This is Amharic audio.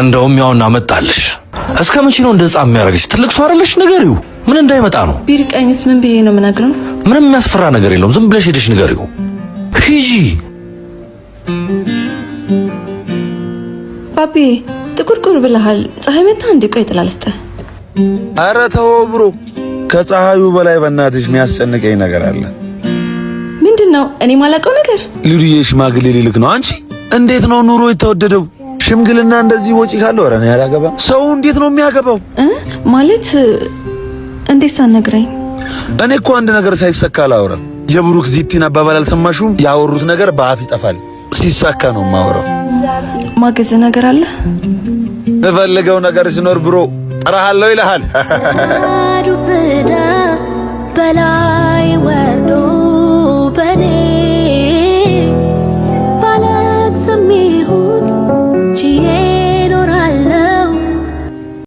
እንደውም ያውና መጣልሽ እስከ መቼ ነው እንደዛ የሚያረጋግሽ ትልቅ ሰው አይደለሽ ንገሪው ምን እንዳይመጣ ነው ቢርቀኝስ ምን ብዬ ነው የምነግረው ምንም የሚያስፈራ ነገር የለውም ዝም ብለሽ ሄደሽ ንገሪው ሂጂ ፓፒ ጥቁርቁር ብለሃል ፀሐይ መታ እንዴ ቆይ ጥላልስተ ኧረ ተው ብሮ ከፀሐዩ በላይ በእናትሽ የሚያስጨንቀኝ ነገር አለ ምንድነው እኔ ማላውቀው ነገር ልዱዬ ሽማግሌ ሊልክ ነው አንቺ እንዴት ነው ኑሮ የተወደደው ሽምግልና እንደዚህ ወጪ ካለው ኧረ እኔ አላገባም ሰው እንዴት ነው የሚያገባው ማለት እንዴት ሳትነግረኝ እኔ እኮ አንድ ነገር ሳይሰካ አላወራም የብሩክ ዚቲን አባባል አልሰማሽውም ያወሩት ነገር በአፍ ይጠፋል ሲሳካ ነው የማወራው ማገዝ ነገር አለ በፈልገው ነገር ሲኖር ብሮ ጠራሃለሁ ይልሃል ዱብዳ በላ